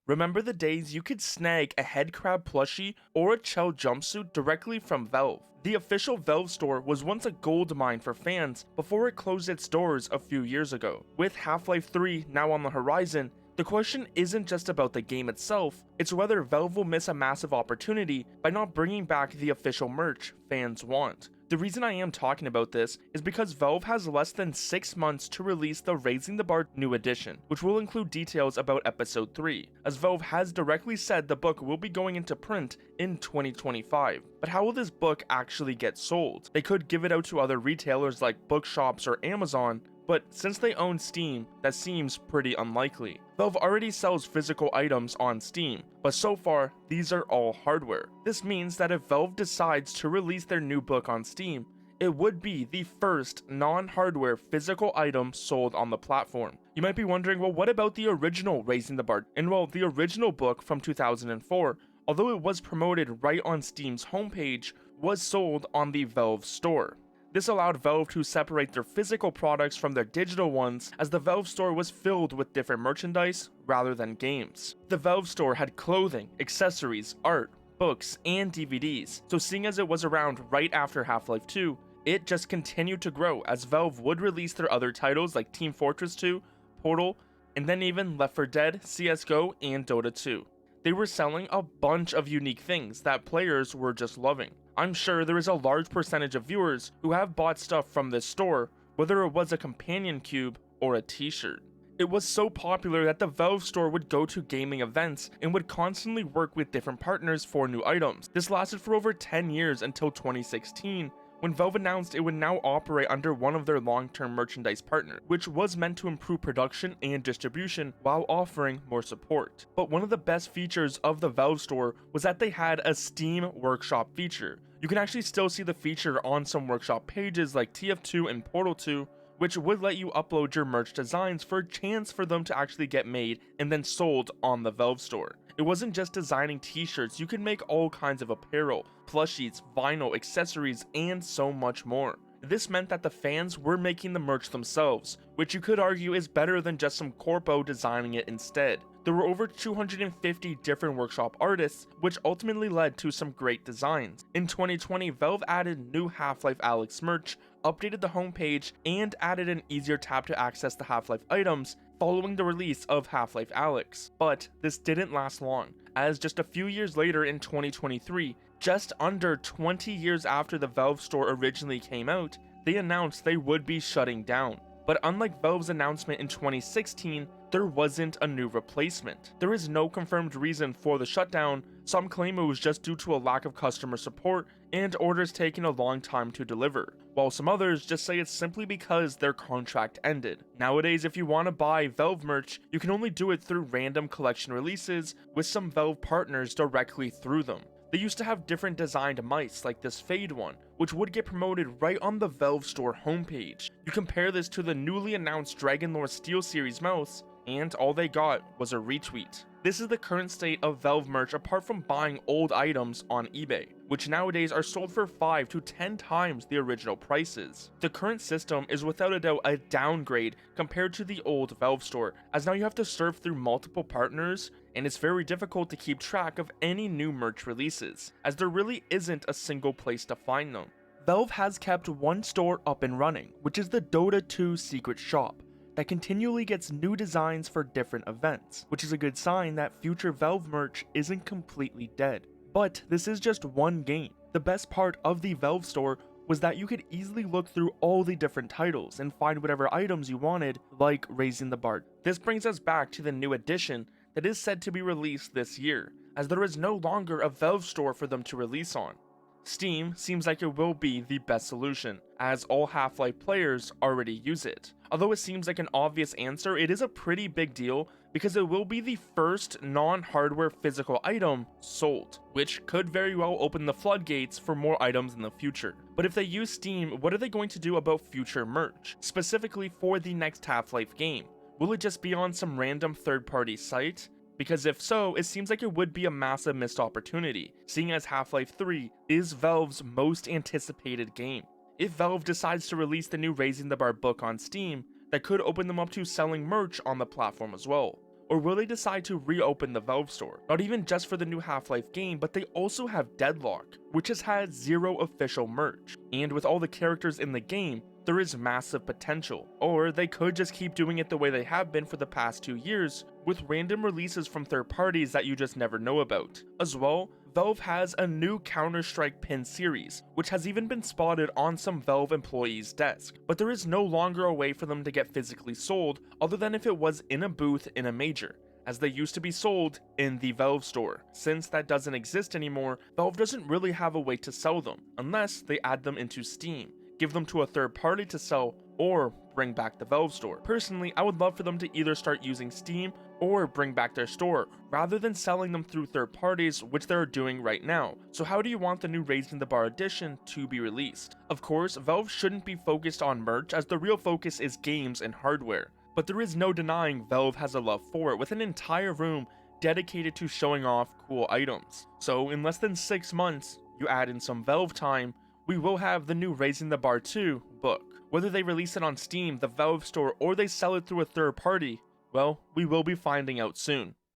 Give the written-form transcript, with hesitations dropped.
Remember the days you could snag a headcrab plushie or a Chell jumpsuit directly from Valve? The official Valve store was once a gold mine for fans before it closed its doors a few years ago. With Half-Life 3 now on the horizon, the question isn't just about the game itself, it's whether Valve will miss a massive opportunity by not bringing back the official merch fans want. The reason I am talking about this is because Valve has less than 6 months to release the Raising the Bar new edition, which will include details about Episode 3, as Valve has directly said the book will be going into print in 2025. But how will this book actually get sold? They could give it out to other retailers like bookshops or Amazon, but since they own Steam, that seems pretty unlikely. Valve already sells physical items on Steam, but so far, these are all hardware. This means that if Valve decides to release their new book on Steam, it would be the first non-hardware physical item sold on the platform. You might be wondering, well, what about the original Raising the Bar? And well, the original book from 2004, although it was promoted right on Steam's homepage, was sold on the Valve store. This allowed Valve to separate their physical products from their digital ones, as the Valve store was filled with different merchandise rather than games. The Valve store had clothing, accessories, art, books, and DVDs, so seeing as it was around right after Half-Life 2, it just continued to grow as Valve would release their other titles like Team Fortress 2, Portal, and then even Left 4 Dead, CSGO, and Dota 2. They were selling a bunch of unique things that players were just loving. I'm sure there is a large percentage of viewers who have bought stuff from this store, whether it was a companion cube or a t-shirt. It was so popular that the Valve store would go to gaming events and would constantly work with different partners for new items. This lasted for over 10 years until 2016, when Valve announced it would now operate under one of their long-term merchandise partners, which was meant to improve production and distribution while offering more support. But one of the best features of the Valve store was that they had a Steam Workshop feature. You can actually still see the feature on some workshop pages like TF2 and Portal 2, which would let you upload your merch designs for a chance for them to actually get made and then sold on the Valve store. It wasn't just designing t-shirts, you could make all kinds of apparel, plushies, vinyl, accessories, and so much more. This meant that the fans were making the merch themselves, which you could argue is better than just some corpo designing it instead. There were over 250 different workshop artists, which ultimately led to some great designs. In 2020, Valve added new Half-Life Alyx merch, updated the homepage, and added an easier tab to access the Half-Life items following the release of Half-Life Alyx. But this didn't last long, as just a few years later in 2023, just under 20 years after the Valve store originally came out, they announced they would be shutting down. But unlike Valve's announcement in 2016, there wasn't a new replacement. There is no confirmed reason for the shutdown. Some claim it was just due to a lack of customer support and orders taking a long time to deliver, while some others just say it's simply because their contract ended. Nowadays, if you want to buy Valve merch, you can only do it through random collection releases with some Valve partners directly through them. They used to have different designed mice like this Fade one, which would get promoted right on the Valve store homepage. You compare this to the newly announced Dragonlore SteelSeries mouse, and all they got was a retweet. This is the current state of Valve merch apart from buying old items on eBay, which nowadays are sold for 5 to 10 times the original prices. The current system is without a doubt a downgrade compared to the old Valve store, as now you have to surf through multiple partners, and it's very difficult to keep track of any new merch releases, as there really isn't a single place to find them. Valve has kept one store up and running, which is the Dota 2 secret shop, that continually gets new designs for different events, which is a good sign that future Valve merch isn't completely dead. But this is just one game. The best part of the Valve store was that you could easily look through all the different titles and find whatever items you wanted, like Raising the Bar. This brings us back to the new edition that is said to be released this year, as there is no longer a Valve store for them to release on. Steam seems like it will be the best solution, as all Half-Life players already use it. Although it seems like an obvious answer, it is a pretty big deal because it will be the first non-hardware physical item sold, which could very well open the floodgates for more items in the future. But if they use Steam, what are they going to do about future merch, specifically for the next Half-Life game? Will it just be on some random third-party site? Because if so, it seems like it would be a massive missed opportunity, seeing as Half-Life 3 is Valve's most anticipated game. If Valve decides to release the new Raising the Bar book on Steam, that could open them up to selling merch on the platform as well. Or will they decide to reopen the Valve store? Not even just for the new Half-Life game, but they also have Deadlock, which has had zero official merch. And with all the characters in the game, there is massive potential. Or they could just keep doing it the way they have been for the past 2 years, with random releases from third parties that you just never know about. As well, Valve has a new Counter-Strike pin series, which has even been spotted on some Valve employees' desk, but there is no longer a way for them to get physically sold other than if it was in a booth in a major, as they used to be sold in the Valve store. Since that doesn't exist anymore, Valve doesn't really have a way to sell them, unless they add them into Steam, give them to a third party to sell, or bring back the Valve store. Personally, I would love for them to either start using Steam or bring back their store, rather than selling them through third parties, which they're doing right now. So how do you want the new Raising the Bar edition to be released? Of course, Valve shouldn't be focused on merch, as the real focus is games and hardware, but there is no denying Valve has a love for it, with an entire room dedicated to showing off cool items. So in less than 6 months, you add in some Valve time, we will have the new Raising the Bar 2 book. Whether they release it on Steam, the Valve store, or they sell it through a third party, well, we will be finding out soon.